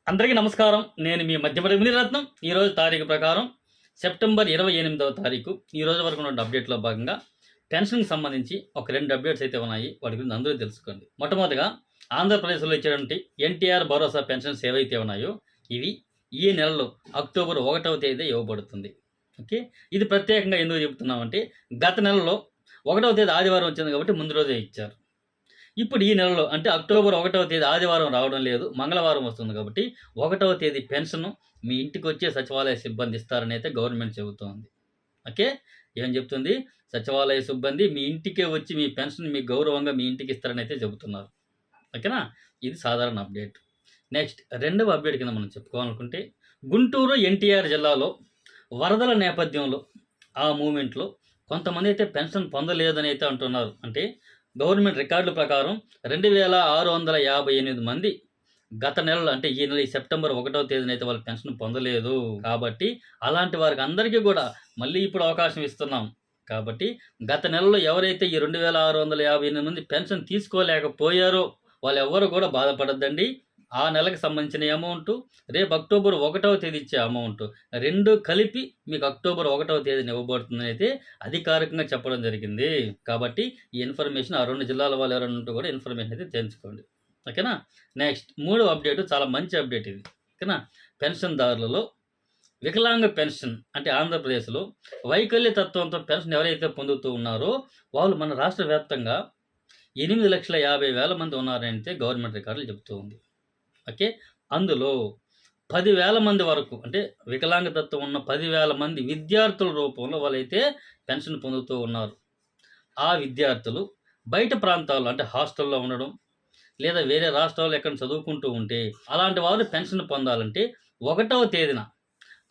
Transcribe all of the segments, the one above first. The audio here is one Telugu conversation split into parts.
అందరికీ నమస్కారం. నేను మీ మధ్యమడి మునిరత్నం. ఈరోజు తారీఖు ప్రకారం సెప్టెంబర్ 28వ తారీఖు ఈ రోజు వరకు ఉన్న అప్డేట్‌లో భాగంగా పెన్షన్‌కి సంబంధించి ఒక 2 అప్డేట్స్ అయితే ఉన్నాయి. వాటి గురించి అందరూ తెలుసుకోండి. మొట్టమొదటిగా ఆంధ్రప్రదేశ్‌లో ఇచ్చేటువంటి ఎన్టీఆర్ భరోసా పెన్షన్స్ ఏవైతే ఉన్నాయో ఇవి ఈ నెలలో అక్టోబర్ 1వ తేదీ ఇవ్వబడుతుంది. ఓకే. ఇది ప్రత్యేకంగా ఎందుకు చెప్తున్నామంటే గత నెలలో 1వ తేదీ ఆదివారం వచ్చింది కాబట్టి ముందు రోజే ఇచ్చారు. ఇప్పుడు ఈ నెలలో అంటే అక్టోబర్ 1వ తేదీ ఆదివారం రావడం లేదు. మంగళవారం వస్తుంది కాబట్టి 1వ తేదీ పెన్షను మీ ఇంటికొచ్చే సచివాలయ సిబ్బంది ఇస్తారని అయితే గవర్నమెంట్ చెబుతోంది. ఓకే. ఏం చెప్తుంది? సచివాలయ సిబ్బంది మీ ఇంటికే వచ్చి మీ పెన్షన్ మీకు గౌరవంగా మీ ఇంటికి ఇస్తారని అయితే చెబుతున్నారు. ఓకేనా? ఇది సాధారణ అప్డేట్. నెక్స్ట్ రెండవ అప్డేట్ కింద మనం చెప్పుకోవాలనుకుంటే గుంటూరు ఎన్టీఆర్ జిల్లాలో వరదల నేపథ్యంలో ఆ మూవ్‌మెంట్‌లో కొంతమంది అయితే పెన్షన్ పొందలేదని అయితే అంటున్నారు. అంటే గవర్నమెంట్ రికార్డుల ప్రకారం 2658 మంది గత నెలలో అంటే ఈ నెల ఈ సెప్టెంబర్ 1వ తేదీన అయితే వాళ్ళు పెన్షన్ పొందలేదు. కాబట్టి అలాంటి వారికి అందరికీ కూడా మళ్ళీ ఇప్పుడు అవకాశం ఇస్తున్నాం. కాబట్టి గత నెలలో ఎవరైతే ఈ 2658 మంది పెన్షన్ తీసుకోలేకపోయారో వాళ్ళెవ్వరు కూడా బాధపడొద్దండి. ఆ నెలకు సంబంధించిన అమౌంటు, రేపు అక్టోబర్ 1వ తేదీ ఇచ్చే అమౌంటు 2 కలిపి మీకు అక్టోబర్ 1వ తేదీన ఇవ్వబడుతుందని అయితే అధికారికంగా చెప్పడం జరిగింది. కాబట్టి ఈ ఇన్ఫర్మేషన్ ఆ 2 జిల్లాల వాళ్ళు ఎవరైనా ఉంటే కూడా ఇన్ఫర్మేషన్ అయితే తెలుసుకోండి. ఓకేనా? నెక్స్ట్ మూడవ అప్డేట్ చాలా మంచి అప్డేట్ ఇది. ఓకేనా? పెన్షన్‌దారులలో వికలాంగ పెన్షన్ అంటే ఆంధ్రప్రదేశ్‌లో వైకల్య తత్వంతో పెన్షన్ ఎవరైతే పొందుతూ ఉన్నారో వాళ్ళు మన రాష్ట్ర వ్యాప్తంగా 8,50,000 మంది ఉన్నారంటే గవర్నమెంట్ రికార్డులు చెప్తూ ఉంది. ఓకే. అందులో 10,000 మంది వరకు అంటే వికలాంగతత్వం ఉన్న 10,000 మంది విద్యార్థుల రూపంలో వాళ్ళైతే పెన్షన్ పొందుతూ ఉన్నారు. ఆ విద్యార్థులు బయట ప్రాంతాల్లో అంటే హాస్టల్‌లో ఉండడం, లేదా వేరే రాష్ట్రాల్లో ఎక్కడ చదువుకుంటూ ఉంటే అలాంటి వారు పెన్షన్ పొందాలంటే 1వ తేదీన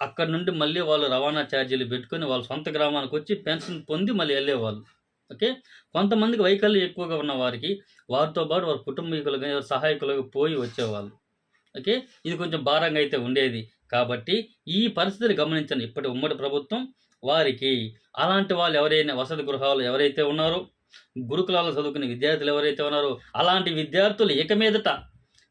అక్కడి నుండి మళ్ళీ వాళ్ళు రవాణా ఛార్జీలు పెట్టుకొని వాళ్ళ సొంత గ్రామానికొచ్చి పెన్షన్ పొంది మళ్ళీ వెళ్ళేవాళ్ళు. ఓకే. కొంతమందికి వైకల్యం ఎక్కువగా ఉన్న వారికి వారితో పాటు వారి కుటుంబీకులుగా సహాయకులుగా పోయి వచ్చేవాళ్ళు. ఓకే. ఇది కొంచెం భారంగా అయితే ఉండేది. కాబట్టి ఈ పరిస్థితిని గమనించండి ఇప్పటి ఉమ్మడి ప్రభుత్వం వారికి అలాంటి వాళ్ళు ఎవరైనా వసతి గృహాలు ఎవరైతే ఉన్నారో, గురుకులాల్లో చదువుకునే విద్యార్థులు ఎవరైతే ఉన్నారో అలాంటి విద్యార్థులు ఇక మీదట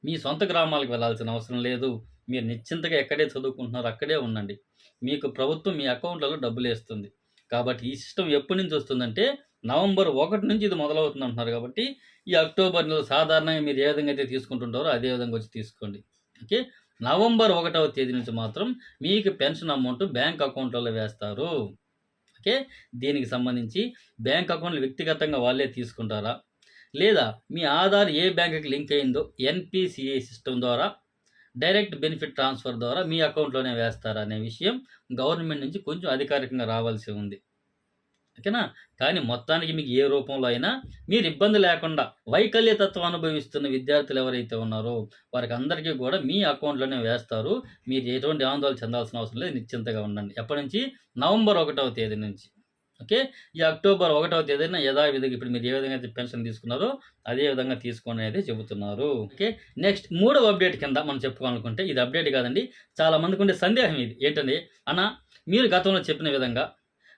మీ సొంత గ్రామాలకు వెళ్ళాల్సిన అవసరం లేదు. మీరు నిశ్చింతగా ఎక్కడే చదువుకుంటున్నారో అక్కడే ఉండండి. మీకు ప్రభుత్వం మీ అకౌంట్‌లలో డబ్బులేస్తుంది. కాబట్టి ఈ సిస్టమ్ ఎప్పటి నుంచి వస్తుందంటే నవంబర్ 1 నుంచి ఇది మొదలవుతుంది అంటున్నారు కాబట్టి ఈ అక్టోబర్ నెల సాధారణంగా మీరు ఏ విధంగా అయితే తీసుకుంటుంటారో అదే విధంగా వచ్చి తీసుకోండి. ఓకే. నవంబర్ 1వ తేదీ నుంచి మాత్రం మీకు పెన్షన్ అమౌంట్ బ్యాంక్ అకౌంట్‌లలో వేస్తారు. ఓకే. దీనికి సంబంధించి బ్యాంక్ అకౌంట్‌లు వ్యక్తిగతంగా వాళ్ళే తీసుకుంటారా? లేదా మీ ఆధార్ ఏ బ్యాంక్‌కి లింక్ అయిందో ఎన్‌పీసీఐ సిస్టమ్ ద్వారా డైరెక్ట్ బెనిఫిట్ ట్రాన్స్‌ఫర్ ద్వారా మీ అకౌంట్‌లోనే వేస్తారా అనే విషయం గవర్నమెంట్ నుంచి కొంచెం అధికారికంగా రావాల్సి ఉంది. ఓకేనా? కానీ మొత్తానికి మీకు ఏ రూపంలో అయినా మీరు ఇబ్బంది లేకుండా వైకల్య తత్వం అనుభవిస్తున్న విద్యార్థులు ఎవరైతే ఉన్నారో వారికి అందరికీ కూడా మీ అకౌంట్‌లోనే వేస్తారు. మీరు ఎటువంటి ఆందోళన చెందాల్సిన అవసరం లేదు. నిశ్చింతగా ఉండండి. ఎప్పటి నుంచి? నవంబర్ 1వ తేదీ నుంచి. ఓకే. ఈ అక్టోబర్ 1వ తేదీన యథావిధిగా ఇప్పుడు మీరు ఏ విధంగా అయితే పెన్షన్ తీసుకున్నారో అదే విధంగా తీసుకోండి అనేది చెబుతున్నారు. ఓకే. నెక్స్ట్ మూడవ అప్డేట్ కింద మనం చెప్పుకోవాలనుకుంటే ఇది అప్డేట్ కాదండి. చాలా మందికి ఉండే సందేహం ఇది. ఏంటండి? అన్న మీరు గతంలో చెప్పిన విధంగా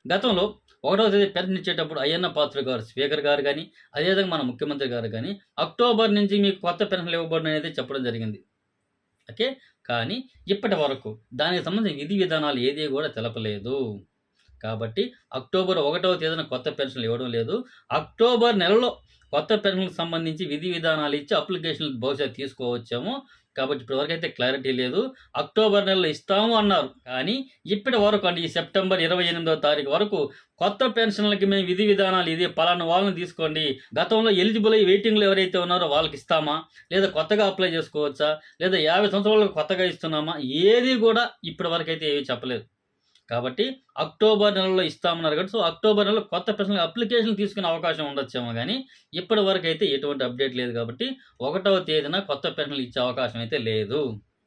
గతంలో 1వ తేదీ పెన్షన్ ఇచ్చేటప్పుడు అయ్యన్న పాత్రుడు గారు స్పీకర్ గారు గాని, అదేవిధంగా మన ముఖ్యమంత్రి గారు గాని అక్టోబర్ నుంచి మీకు కొత్త పెన్షన్‌లు ఇవ్వబడును అనేది చెప్పడం జరిగింది. ఓకే. కానీ ఇప్పటి వరకు దానికి సంబంధించిన విధి విధానాలు ఏది కూడా తెలపలేదు. కాబట్టి అక్టోబర్ 1వ తేదీన కొత్త పెన్షన్‌లు ఇవ్వడం లేదు. అక్టోబర్ నెలలో కొత్త పెన్షన్‌లకు సంబంధించి విధి విధానాలు ఇచ్చి అప్లికేషన్‌లు బహుశా తీసుకోవచ్చేమో. కాబట్టి ఇప్పటివరకైతే క్లారిటీ లేదు. అక్టోబర్ నెలలో ఇస్తాము అన్నారు. కానీ ఇప్పటి వరకు అంటే ఈ సెప్టెంబర్ 28వ తారీఖు వరకు కొత్త పెన్షన్‌లకి మేము విధి విధానాలు ఇది పలానా వాళ్ళని తీసుకోండి. గతంలో ఎలిజిబుల్ అయ్యి వెయిటింగ్‌లో ఎవరైతే ఉన్నారో వాళ్ళకి ఇస్తామా? లేదా కొత్తగా అప్లై చేసుకోవచ్చా? లేదా 50 సంవత్సరాలకు కొత్తగా ఇస్తున్నామా? ఏది కూడా ఇప్పటి వరకైతే ఏవి చెప్పలేదు. కాబట్టి అక్టోబర్ నెలలో ఇస్తామన్నారు కాబట్టి సో అక్టోబర్ నెలలో కొత్త పెన్షన్ అప్లికేషన్‌లు తీసుకునే అవకాశం ఉండొచ్చేమో గానీ ఇప్పటి వరకైతే ఎటువంటి అప్డేట్ లేదు కాబట్టి 1వ తేదీన కొత్త పెన్షన్‌లు ఇచ్చే అవకాశం అయితే లేదు.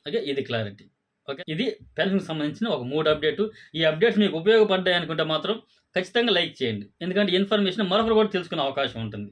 ఓకే. ఇది క్లారిటీ. ఓకే. ఇది పెన్షన్‌కి సంబంధించిన ఒక 3 అప్డేటు. ఈ అప్డేట్స్ మీకు ఉపయోగపడ్డాయి అనుకుంటే మాత్రం ఖచ్చితంగా లైక్ చేయండి. ఎందుకంటే ఇన్ఫర్మేషన్ మరొకరు కూడా తెలుసుకునే అవకాశం ఉంటుంది.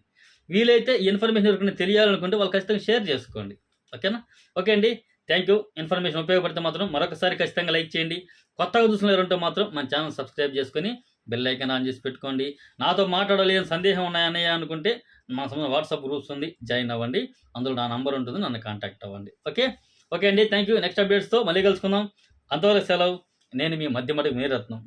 వీలైతే ఈ ఇన్ఫర్మేషన్ ఎవరికైనా తెలియాలనుకుంటే వాళ్ళు ఖచ్చితంగా షేర్ చేసుకోండి. ఓకేనా? ఓకే అండి. Thank you. ఇన్ఫర్మేషన్ ఉపయోగపడితే మాత్రం మరొకసారి ఖచ్చితంగా లైక్ చేయండి. కొత్తగా చూసిన ఎవరుంటే మాత్రం మన ఛానల్ సబ్స్క్రైబ్ చేసుకొని బెల్ ఐకాన్ ఆన్ చేసి పెట్టుకోండి. నాతో మాట్లాడాలి అని సందేహం ఉన్నాయన్నయ్య అనుకుంటే మా వాట్సాప్ గ్రూప్స్ ఉంది. జాయిన్ అవ్వండి. అందులో నా నంబర్ ఉంటుంది. నన్ను కాంటాక్ట్ అవ్వండి. ఓకే. ఓకే అండి, థ్యాంక్ యూ. నెక్స్ట్ అప్డేట్స్తో మళ్ళీ కలుసుకుందాం. అంతవరకు సెలవు. నేను మీ మధ్యమడుగు మునిరత్నం.